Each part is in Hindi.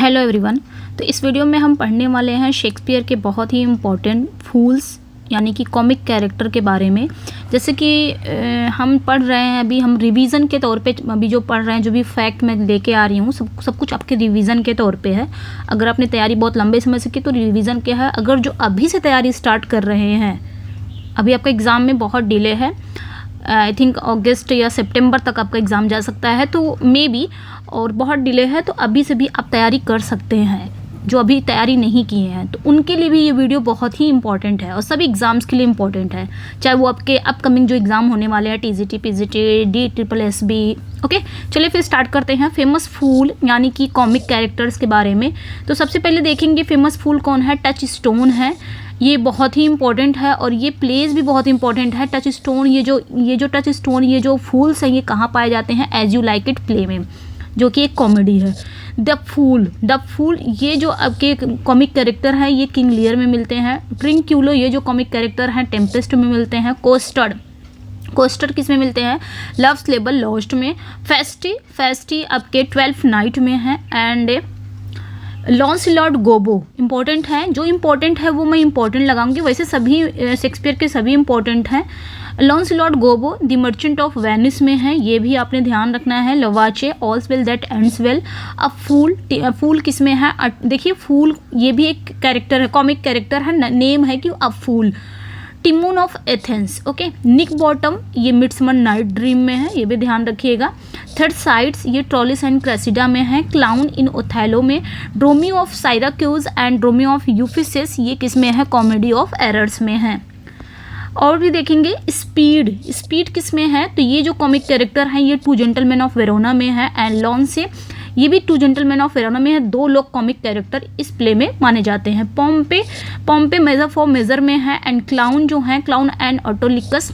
Hello everyone. तो इस वीडियो में हम पढ़ने वाले हैं शेक्सपियर के बहुत ही इम्पोर्टेंट फूल्स यानी कि कॉमिक कैरेक्टर के बारे में। जैसे कि हम पढ़ रहे हैं, अभी हम रिवीजन के तौर पे अभी जो पढ़ रहे हैं, जो भी फैक्ट मैं लेके आ रही हूँ सब कुछ आपके रिवीजन के तौर पे है। अगर आपने तैयारी बहुत लंबे समय से की तो रिवीजन क्या है, अगर जो अभी से तैयारी स्टार्ट कर रहे हैं, अभी आपका एग्ज़ाम में बहुत डिले है, आई थिंक अगस्त या सितंबर तक आपका एग्ज़ाम जा सकता है, तो मे बी और बहुत डिले है, तो अभी से भी आप तैयारी कर सकते हैं। जो अभी तैयारी नहीं किए हैं तो उनके लिए भी ये वीडियो बहुत ही इंपॉर्टेंट है और सभी एग्ज़ाम्स के लिए इंपॉर्टेंट है, चाहे वो आपके अपकमिंग जो एग्ज़ाम होने वाले हैं टीजीटी, पीजीटी, DSSB। ओके, चलिए फिर स्टार्ट करते हैं फेमस फूल यानी कि कॉमिक कैरेक्टर्स के बारे में। तो सबसे पहले देखेंगे फेमस फूल कौन है। टच स्टोन है, ये बहुत ही इंपॉर्टेंट है और ये प्लेस भी बहुत इंपॉर्टेंट है। टच स्टोन, ये जो टच स्टोन, ये जो फूल्स हैं, ये कहाँ पाए जाते हैं? As you like it play में, जो कि एक कॉमेडी है। द फूल ये जो आपके कॉमिक कैरेक्टर है, ये किंग लियर में मिलते हैं। ट्रिंक्यूलो ये जो कॉमिक कैरेक्टर हैं, टेम्पेस्ट में मिलते हैं। कोस्टर किस में मिलते हैं? लव्स लेबल लॉस्ट में। फेस्टी आपके 12th नाइट में है। एंड लॉन्सलॉट गोबो इंपॉर्टेंट है, जो इंपॉर्टेंट है वो मैं इंपॉर्टेंट लगाऊंगी, वैसे सभी शेक्सपियर के सभी इंपॉर्टेंट हैं। लॉन्सलॉट गोबो द मर्चेंट ऑफ वेनिस में है, ये भी आपने ध्यान रखना है। लवाचे ऑल्स वेल दैट एंड्स वेल। अब फूल किस में है? देखिए फूल ये भी एक कैरेक्टर है, कॉमिक कैरेक्टर है, नेम है कि अब fool. Timon of Athens, okay. Nick Bottom ये मिडसमर नाइट ड्रीम में है, ये भी ध्यान रखिएगा। थर्ड साइड्स ये ट्रॉलिस एंड क्रेसिडा में है। क्लाउन इन ओथेलो में। ड्रोमियो ऑफ साइराक्यूज एंड ड्रोमियो ऑफ यूफिसिस ये किस में है? कॉमेडी ऑफ एरर्स में है। और भी देखेंगे स्पीड किस में है? तो ये जो कॉमिक कैरेक्टर है, ये टू जेंटलमैन ऑफ वेरोना में है। एंड लॉन से ये भी टू जेंटलमैन ऑफ वेरोना में है। दो लोग कॉमिक कैरेक्टर इस प्ले में माने जाते हैं। पॉम्पे मेजर फॉर मेजर में है। एंड क्लाउन जो है, क्लाउन एंड ऑटोलिकस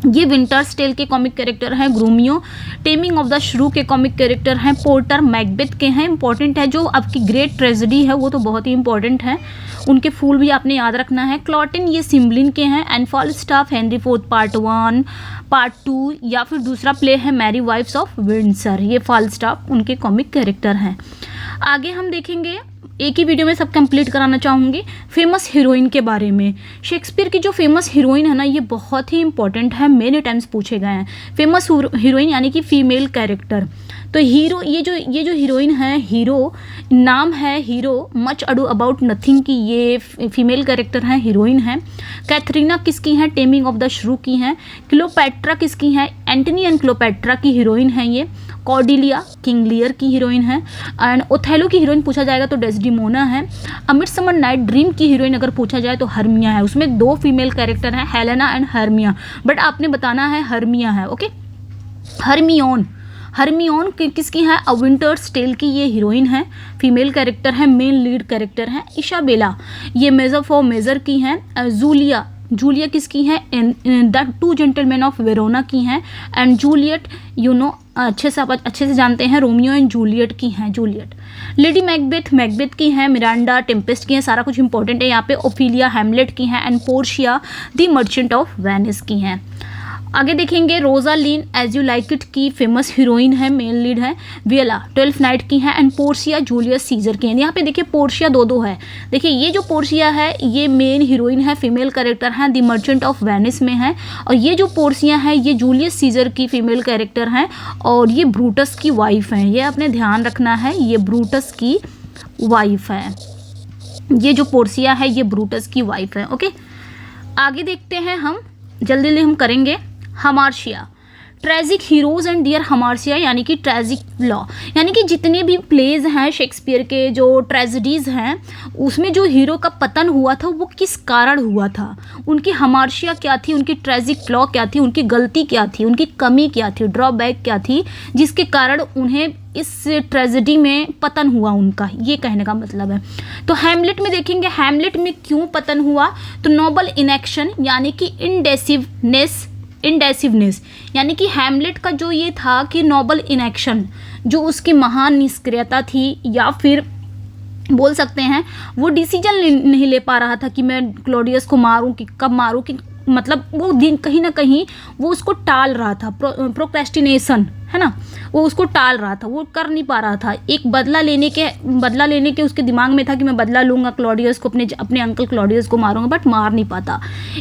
ये विंटर्स टेल के कॉमिक कैरेक्टर हैं। ग्रूमियो टेमिंग ऑफ द श्रू के कॉमिक कैरेक्टर हैं। पोर्टर मैकबेथ के हैं, इंपॉर्टेंट है। जो आपकी ग्रेट ट्रेजेडी है वो तो बहुत ही इंपॉर्टेंट है, उनके फूल भी आपने याद रखना है। क्लॉटिन ये सिम्बलिन के हैं। And Falstaff Henry IV part 1 part 2 या फिर दूसरा प्ले है मैरी वाइफ्स ऑफ विंडसर, ये फॉलस्टाफ उनके कॉमिक कैरेक्टर हैं। आगे हम देखेंगे, एक ही वीडियो में सब कंप्लीट कराना चाहूँगी, फेमस हीरोइन के बारे में। शेक्सपियर की जो फेमस हीरोइन है ना, ये बहुत ही इंपॉर्टेंट है, मेनी टाइम्स पूछे गए हैं। फेमस हीरोइन यानी कि फीमेल कैरेक्टर। तो हीरो ये जो हीरोइन है, हीरो नाम है hero, much ado about nothing की ये फीमेल कैरेक्टर है, हीरोइन है। कैथरीना किसकी है? टेमिंग ऑफ द श्रू की हैं। क्लोपेट्रा किसकी है? एंटनी एंड क्लोपेट्रा की हीरोइन है ये। कॉर्डिलिया किंग लियर की हीरोइन है। एंड ओथेलो की हीरोइन पूछा जाएगा तो डेस्डिमोना है। मिडसमर नाइट ड्रीम की हीरोइन अगर पूछा जाए तो हर्मिया है। उसमें दो फीमेल कैरेक्टर हैं, हेलेना एंड हर्मिया, बट आपने बताना है हर्मिया है, ओके। हर्मियोन किसकी है? अ विंटर्स टेल की ये हीरोइन है, फीमेल कैरेक्टर है, मेन लीड कैरेक्टर है। इशाबेला ये मेजर फॉर मेजर की हैं। जूलिया किसकी है? The two gentleman of Verona की हैं। एंड जूलियट अच्छे से जानते हैं, रोमियो एंड जूलियट की हैं। जूलियट लेडी मैकबेथ की हैं। मिरांडा टेम्पेस्ट की हैं, सारा कुछ इंपॉर्टेंट है यहाँ पे। ओफिलिया हैमलेट की हैं। And Portia the merchant of Venice की हैं। आगे देखेंगे Rosaline as you like it की फेमस हीरोइन है, मेन लीड है। वियला 12th नाइट की है। एंड पोर्शिया जूलियस सीजर की हैं। यहाँ पे देखिए पोर्शिया दो है। देखिए ये जो पोर्शिया है ये मेन हीरोइन है, फीमेल कैरेक्टर है, द मर्चेंट ऑफ वेनिस में है। और ये जो पोर्शिया है ये जूलियस सीजर की फीमेल कैरेक्टर हैं और ये ब्रूटस की वाइफ हैं, ये आपने ध्यान रखना है, ये ब्रूटस की वाइफ है। ये जो पोर्शिया है ये ब्रूटस की वाइफ है, ओके। आगे देखते हैं हम, जल्दी हम करेंगे। हमार्शिया ट्रेजिक हीरोज एंड डियर हमार्शिया यानी कि ट्रेजिक लॉ, यानी कि जितने भी प्लेज हैं शेक्सपियर के, जो ट्रेजेडीज हैं, उसमें जो हीरो का पतन हुआ था वो किस कारण हुआ था, उनकी हमार्शिया क्या थी, उनकी ट्रेजिक लॉ क्या थी, उनकी गलती क्या थी, उनकी कमी क्या थी, ड्रॉबैक क्या थी, जिसके कारण उन्हें इस ट्रेजेडी में पतन हुआ उनका, ये कहने का मतलब है। तो हैमलेट में देखेंगे, हैमलेट में क्यों पतन हुआ? तो नोबल इनएक्शन यानी कि इंडेसिवनेस यानी कि हैमलेट का जो ये था कि नोबल इनएक्शन, जो उसकी महान निष्क्रियता थी, या फिर बोल सकते हैं वो डिसीजन नहीं ले पा रहा था कि मैं क्लॉडियस को मारूं कि कब मारूं, कि मतलब वो दिन कहीं ना कहीं वो उसको टाल रहा था, प्रोक्रेस्टिनेशन है ना, वो उसको टाल रहा था, वो कर नहीं पा रहा था। एक बदला लेने के उसके दिमाग में था कि मैं बदला लूँगा, क्लॉडियस को, अपने अंकल क्लॉडियस को मारूंगा, बट मार नहीं पाता।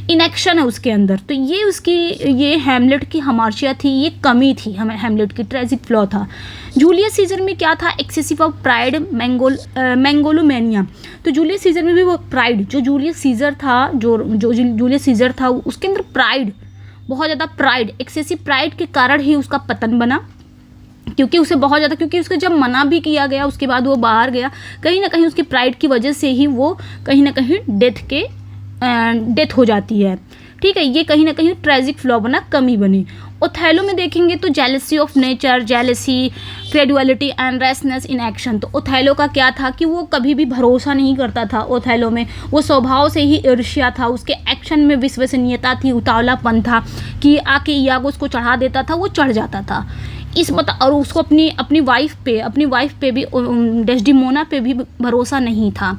इनएक्शन है उसके अंदर। तो ये हैमलेट की हमार्शिया थी, ये कमी थी हैमलेट की, ट्रेजिक फ्लॉ था। जूलियस सीजर में क्या था? Excessive of pride, megalomania. तो जूलियस सीजर में भी वो प्राइड, जो जूलियस सीजर था उसके अंदर प्राइड, बहुत ज़्यादा प्राइड, एक्सेसिव प्राइड के कारण ही उसका पतन बना। क्योंकि उसके जब मना भी किया गया उसके बाद वो बाहर गया, कहीं ना कहीं उसकी प्राइड की वजह से ही वो कहीं ना कहीं डेथ हो जाती है। ठीक है, ये कहीं ना कहीं ट्रेजिक फ्लॉ बना, कमी बनी। ओथेलो में देखेंगे तो jealousy of nature, jealousy, credulity and rashness in action. तो ओथेलो का क्या था कि वो कभी भी भरोसा नहीं करता था। ओथेलो में वो स्वभाव से ही ईर्ष्या था, उसके एक्शन में विश्वसनीयता थी, उतावलापन था कि आके इयागो उसको चढ़ा देता था, वो चढ़ जाता था। और उसको अपनी वाइफ पे भी, डेस्डिमोना पे भी भरोसा नहीं था,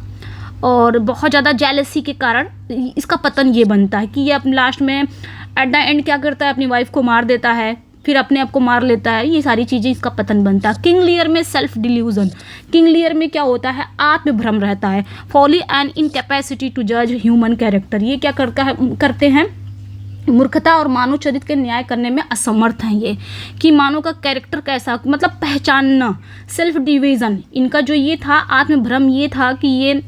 और बहुत ज़्यादा जेलसी के कारण इसका पतन ये बनता है कि ये अपने लास्ट में एट द एंड क्या करता है, अपनी वाइफ को मार देता है, फिर अपने आप को मार लेता है। ये सारी चीज़ें इसका पतन बनता है। किंग लियर में सेल्फ डिल्यूजन, किंग लियर में क्या होता है? आत्मभ्रम रहता है। फॉली एंड इनकैपेसिटी टू जज ह्यूमन कैरेक्टर, ये क्या करते हैं? मूर्खता और मानव चरित्र के न्याय करने में असमर्थ हैं ये, कि मानव का कैरेक्टर कैसा, मतलब पहचानना। सेल्फ डिवीज़न, इनका जो ये था आत्मभ्रम, ये था कि ये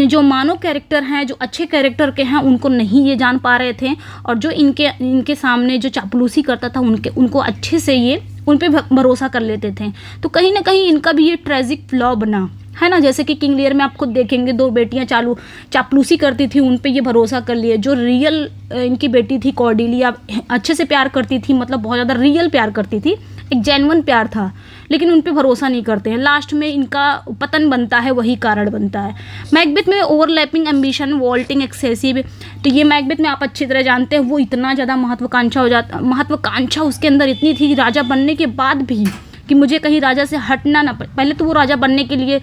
जो मानव कैरेक्टर हैं, जो अच्छे कैरेक्टर के हैं, उनको नहीं ये जान पा रहे थे, और जो इनके सामने जो चापलूसी करता था उनको अच्छे से ये उन पे भरोसा कर लेते थे। तो कहीं ना कहीं इनका भी ये ट्रेजिक फ्लॉ बना, है ना। जैसे कि किंग लियर में आप खुद देखेंगे, 2 बेटियां चापलूसी करती थी, उन पे ये भरोसा कर लिए। जो रियल इनकी बेटी थी कॉर्डेलिया, अच्छे से प्यार करती थी, मतलब बहुत ज़्यादा रियल प्यार करती थी, एक जेन्युइन प्यार था, लेकिन उन पे भरोसा नहीं करते हैं। लास्ट में इनका पतन बनता है, वही कारण बनता है। मैकबेथ में ओवरलैपिंग एम्बिशन, वॉल्टिंग एक्सेसिव। तो ये मैकबेथ में आप अच्छी तरह जानते हैं, वो इतना ज़्यादा महत्वाकांक्षा उसके अंदर इतनी थी राजा बनने के बाद भी, कि मुझे कहीं राजा से हटना ना पड़े। पहले तो वो राजा बनने के लिए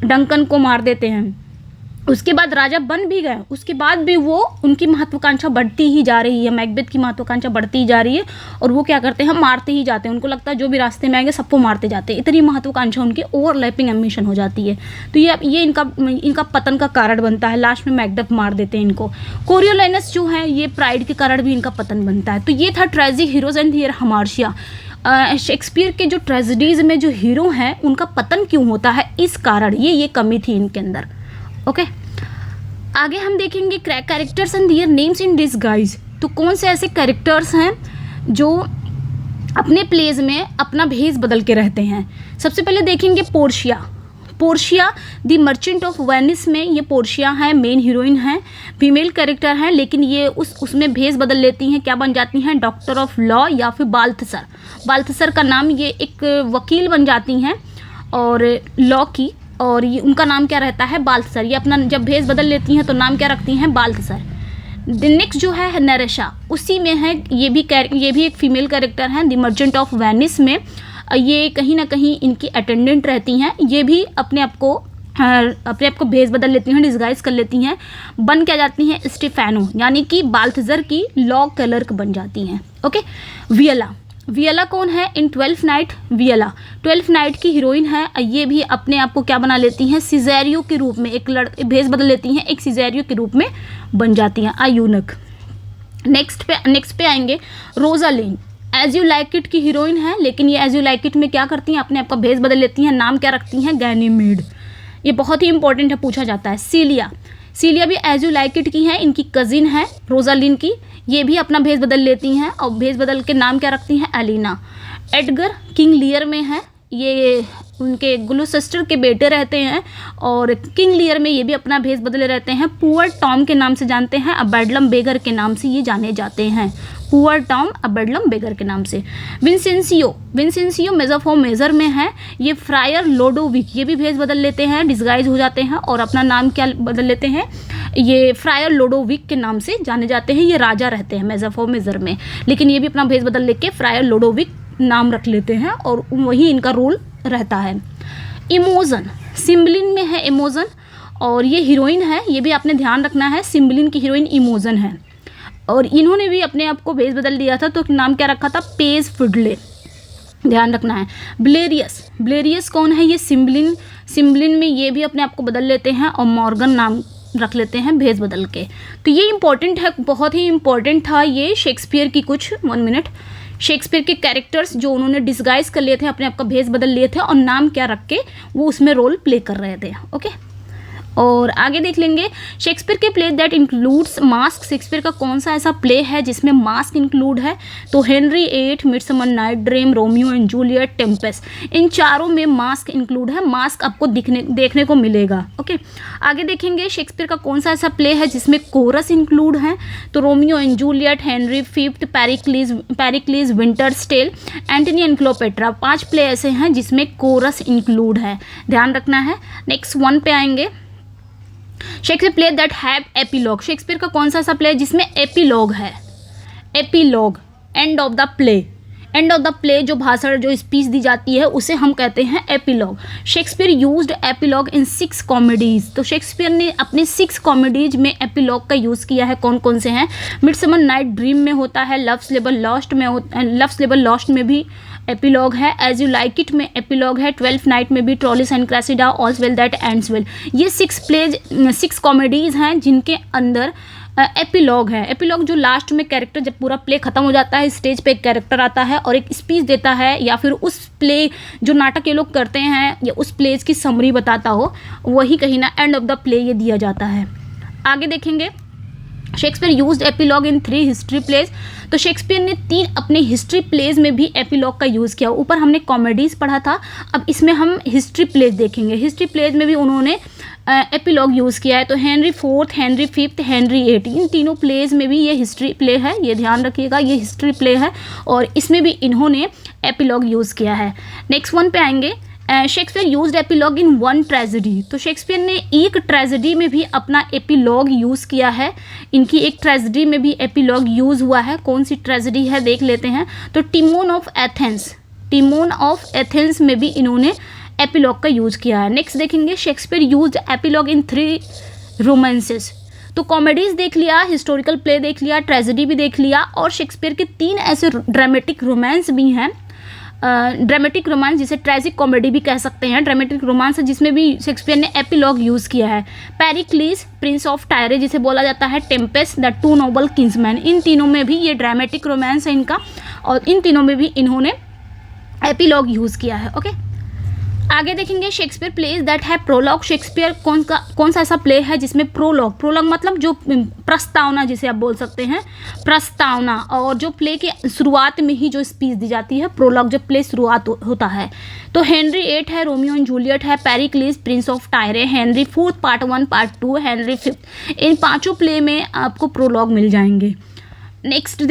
डंकन को मार देते हैं, उसके बाद राजा बन भी गए, उसके बाद भी वो उनकी महत्वाकांक्षा बढ़ती ही जा रही है, मैकबेथ की महत्वाकांक्षा बढ़ती ही जा रही है, और वो क्या करते हैं? मारते ही जाते हैं। उनको लगता है जो भी रास्ते में आएंगे सबको मारते जाते हैं, इतनी महत्वाकांक्षा उनकी ओवरलैपिंग एम्बिशन हो जाती है। तो ये इनका पतन का कारण बनता है। लास्ट में मैकबेथ मार देते हैं इनको। कोरियोलाइनस जो है, ये प्राइड के कारण भी इनका पतन बनता है। तो ये था tragic heroes and here hamartia. Shakespeare के जो ट्रेजेडीज़ में जो हीरो हैं उनका पतन क्यों होता है, इस कारण ये कमी थी इनके अंदर। ओके, आगे हम देखेंगे characters and their names in disguise. तो कौन से ऐसे कैरेक्टर्स हैं जो अपने प्लेज में अपना भेष बदल के रहते हैं। सबसे पहले देखेंगे Portia the merchant of Venice में ये पोर्शिया है, मेन हीरोइन है, फीमेल कैरेक्टर है, लेकिन ये उसमें भेष बदल लेती हैं, क्या बन जाती हैं? डॉक्टर ऑफ लॉ या फिर बाल्थसर का नाम, ये एक वकील बन जाती हैं और लॉ की, और ये उनका नाम क्या रहता है? बाल्थसर। ये अपना जब भेष बदल लेती हैं तो नाम क्या रखती हैं? बाल्थसर। नेक्स्ट जो है नरेशा, उसी में है, ये भी एक फीमेल कैरेक्टर है, द मर्चेंट ऑफ वेनिस में। ये कहीं ना कहीं इनकी अटेंडेंट रहती हैं, ये भी अपने आप को भेष बदल लेती हैं, डिस्गाइज कर लेती हैं, बन क्या जाती हैं? स्टेफेनो, यानी कि बाल्थसर की लॉ क्लर्क बन जाती हैं। ओके, वियला कौन है? इन 12th नाइट वियला 12th नाइट की हीरोइन है। ये भी अपने आप को क्या बना लेती हैं? सिजेरियो के रूप में, एक भेष बदल लेती हैं, एक सिजेरियो के रूप में बन जाती हैं, आयूनक। नेक्स्ट पे आएंगे Rosaline, as you like it की हीरोइन है, लेकिन ये एज यू लाइक इट में क्या करती हैं? अपने आप का भेष बदल लेती हैं, नाम क्या रखती हैं? गैनीमेड। ये बहुत ही इंपॉर्टेंट है, पूछा जाता है। सीलिया भी एज यू लाइक इट की है, इनकी कजिन है रोजालिन की, ये भी अपना भेष बदल लेती हैं और भेष बदल के नाम क्या रखती हैं? एलिना। एडगर किंग लियर में है, ये उनके ग्लूसेस्टर के बेटे रहते हैं, और किंग लियर में ये भी अपना भेष बदले रहते हैं। पुअर टॉम के नाम से जानते हैं, अब बेडलम बेगर के नाम से ये जाने जाते हैं, पुअर टॉम अब बेडलम बेगर के नाम से। विंसेंसियो मेजर मेजर में है, ये फ्रायर लोडोविक, ये भी भेष बदल लेते हैं, डिस्गाइज हो जाते हैं और अपना नाम क्या बदल लेते हैं? ये फ्रायर लोडोविक के नाम से जाने जाते हैं। ये राजा रहते हैं मेजर में, लेकिन ये भी अपना भेष बदल लेके फ्रायर लोडोविक नाम रख लेते हैं और वही इनका रोल रहता है। इमोजन, सिम्बलिन में है इमोजन, और ये हीरोइन है, ये भी आपने ध्यान रखना है, सिम्बलिन की हीरोइन इमोजन है, और इन्होंने भी अपने आप को भेष बदल दिया था, तो नाम क्या रखा था? पेज फिडले। ध्यान रखना है। ब्लेरियस कौन है? ये सिम्बलिन में ये भी अपने आप को बदल लेते हैं और मॉर्गन नाम रख लेते हैं भेस बदल के। तो ये इंपॉर्टेंट है, बहुत ही इंपॉर्टेंट था ये शेक्सपियर की कुछ 1 मिनट शेक्सपियर के कैरेक्टर्स जो उन्होंने डिस्गाइज कर लिए थे, अपने आप का भेस बदल लिए थे और नाम क्या रख के वो उसमें रोल प्ले कर रहे थे। ओके, और आगे देख लेंगे शेक्सपियर के play that includes mask. Shakespeare का कौन सा ऐसा प्ले है जिसमें मास्क इंक्लूड है? तो Henry VIII, Midsummer Night Dream, Romeo and Juliet, Tempest, इन चारों में मास्क इंक्लूड है। मास्क आपको देखने को मिलेगा। ओके, आगे देखेंगे शेक्सपियर का कौन सा ऐसा प्ले है जिसमें कोरस इंक्लूड है? तो Romeo and Juliet, Henry V, Pericles, Winter's Tale, Antony and Cleopatra. 5 play ऐसे हैं जिसमें कोरस इंक्लूड है, ध्यान रखना है। नेक्स्ट 1 पे आएंगे। Shakespeare play that have epilogue. Shakespeare का कौन सा ऐसा प्ले जिसमें एपिलॉग है? Epilogue, end of the play. End of the play जो भाषण, जो स्पीच दी जाती है उसे हम कहते हैं एपिलॉग। शेक्सपियर यूज्ड एपिलॉग इन 6 कॉमेडीज। तो शेक्सपियर ने अपने 6 कॉमेडीज में एपिलॉग का यूज़ किया है। कौन कौन से हैं? मिडसमर नाइट ड्रीम में होता है, लव्स लेबर लॉस्ट में भी एपिलॉग है, एज यू लाइक इट में एपिलॉग है, 12th नाइट में भी, Troilus and Cressida, All's Well That Ends Well. ये 6 कॉमेडीज़ हैं जिनके अंदर एपिलॉग है। एपिलॉग जो लास्ट में कैरेक्टर, जब पूरा प्ले खत्म हो जाता है, स्टेज पे एक कैरेक्टर आता है और एक स्पीच देता है, या फिर उस प्ले जो नाटक ये लोग करते हैं या उस प्लेज की समरी बताता हो, वही कहीं ना एंड ऑफ द प्ले ये दिया जाता है। आगे देखेंगे शेक्सपियर यूज्ड एपिलॉग इन 3 हिस्ट्री प्लेज। तो शेक्सपियर ने 3 अपने हिस्ट्री प्लेज में भी एपिलॉग का यूज़ किया। ऊपर हमने कॉमेडीज़ पढ़ा था, अब इसमें हम हिस्ट्री प्लेज देखेंगे। हिस्ट्री प्लेज में भी उन्होंने एपिलॉग यूज़ किया है। तो Henry IV, Henry V, Henry VIII, इन तीनों प्लेज में भी ये हिस्ट्री प्ले है, ये ध्यान रखिएगा, ये हिस्ट्री प्ले है और इसमें भी इन्होंने एपिलॉग यूज़ किया है। नेक्स्ट 1 पे आएंगे। शेक्सपियर यूज्ड एपिलॉग इन 1 ट्रेजेडी। तो शेक्सपियर ने एक ट्रेजेडी में भी अपना एपिलॉग यूज़ किया है। इनकी एक ट्रेजेडी में भी एपिलॉग यूज़ हुआ है। कौन सी ट्रेजेडी है देख लेते हैं। तो टिमोन ऑफ एथेंस में भी इन्होंने एपिलॉग का यूज़ किया है। नेक्स्ट देखेंगे शेक्सपियर यूज्ड एपिलॉग इन 3 रोमांसेस। तो कॉमेडीज़ देख लिया, हिस्टोरिकल प्ले देख लिया, ट्रेजेडी भी देख लिया और शेक्सपियर के 3 ऐसे ड्रामेटिक रोमांस भी हैं। ड्रामेटिक रोमांस जिसे ट्रेजिक कॉमेडी भी कह सकते हैं, ड्रामेटिक रोमांस है जिसमें भी शेक्सपियर ने एपिलॉग यूज़ किया है। पेरिक्लीस, प्रिंस ऑफ टायरे जिसे बोला जाता है, टेम्पेस्ट, द 2 नोबल किंग्समैन, इन तीनों में भी ये ड्रामेटिक रोमांस है इनका और इन तीनों में भी इन्होंने एपिलॉग यूज़ किया है। ओके, आगे देखेंगे शेक्सपियर प्लेज दैट है प्रोलॉग। शेक्सपियर कौन सा ऐसा प्ले है जिसमें प्रोलॉग मतलब जो प्रस्तावना जिसे आप बोल सकते हैं, प्रस्तावना, और जो प्ले के शुरुआत में ही जो स्पीच दी जाती है, प्रोलॉग जब प्ले शुरुआत होता है। तो हेनरी VIII है, रोमियो एंड जूलियट है, Pericles, Prince of Tyre, Henry IV part 1 part 2, Henry V, इन 5 प्ले में आपको प्रोलॉग मिल जाएंगे। नेक्स्ट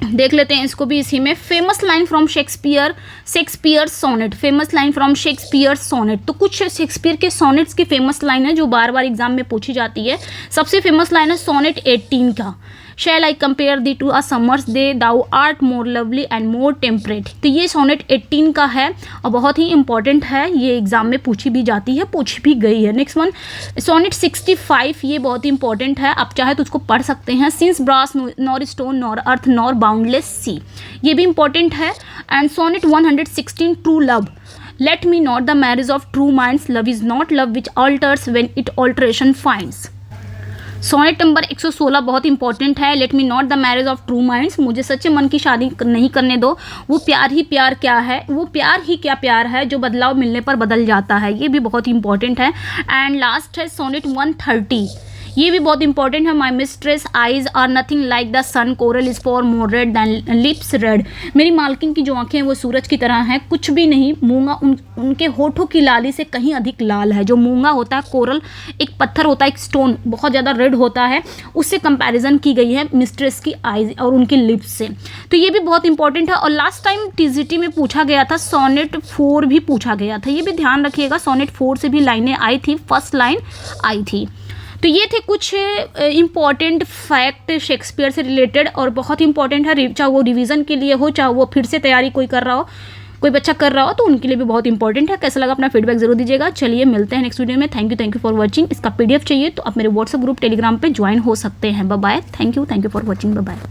देख लेते हैं इसको भी इसी में। Famous line from Shakespeare sonnet. Famous line from Shakespeare sonnet. तो कुछ शेक्सपियर के सोनेट्स की फेमस लाइन है जो बार बार एग्जाम में पूछी जाती है। सबसे फेमस लाइन है सोनेट 18 का, shall I compare thee to a summer's day, thou art more lovely and more temperate. तो ये सोनेट 18 का है और बहुत ही इंपॉर्टेंट है, ये एग्जाम में पूछी भी जाती है, पूछी भी गई है। नेक्स्ट 1 सोनेट 65, ये बहुत ही इंपॉर्टेंट है, आप चाहे तो उसको पढ़ सकते हैं। Since brass nor stone nor earth nor boundless sea, ये भी इंपॉर्टेंट है। And sonnet 116 true love, let me not the marriage of true minds, love is not love which alters when it alteration finds. Sonnet number 116 बहुत इंपॉर्टेंट है। Let me not the marriage of true minds, मुझे सच्चे मन की शादी नहीं करने दो, वो प्यार ही प्यार क्या है, वो प्यार ही क्या प्यार है जो बदलाव मिलने पर बदल जाता है, ये भी बहुत इंपॉर्टेंट है। एंड लास्ट है सोनेट 130, ये भी बहुत इंपॉर्टेंट है। My mistress' eyes are nothing like the sun, coral is far more red than lips red. मेरी मालकिन की जो आंखें हैं वो सूरज की तरह हैं, कुछ भी नहीं, मूंगा उनके होठों की लाली से कहीं अधिक लाल है। जो मूंगा होता है, कोरल एक पत्थर होता है, एक स्टोन बहुत ज़्यादा रेड होता है, उससे कंपैरिजन की गई है मिस्ट्रेस की आइज और उनके लिप्स से। तो ये भी बहुत इंपॉर्टेंट है। और लास्ट टाइम टीजीटी में पूछा गया था, सोनेट 4 भी पूछा गया था, ये भी ध्यान रखिएगा। सोनेट 4 से भी लाइनें आई थी, फर्स्ट लाइन आई थी। तो ये थे कुछ इम्पॉर्टेंट फैक्ट शेक्सपियर से रिलेटेड और बहुत इंपॉर्टेंट है, चाहे वो रिवीजन के लिए हो, चाहे वो फिर से तैयारी कोई कर रहा हो, कोई बच्चा कर रहा हो, तो उनके लिए भी बहुत इंपॉर्टेंट है। कैसा लगा अपना फीडबैक जरूर दीजिएगा। चलिए मिलते हैं नेक्स्ट वीडियो में। Thank you for watching. इसका PDF चाहिए तो आप मेरे व्हाट्सएप ग्रुप टेलीग्राम पे ज्वाइन हो सकते हैं। Bye bye, thank you for watching, bye bye.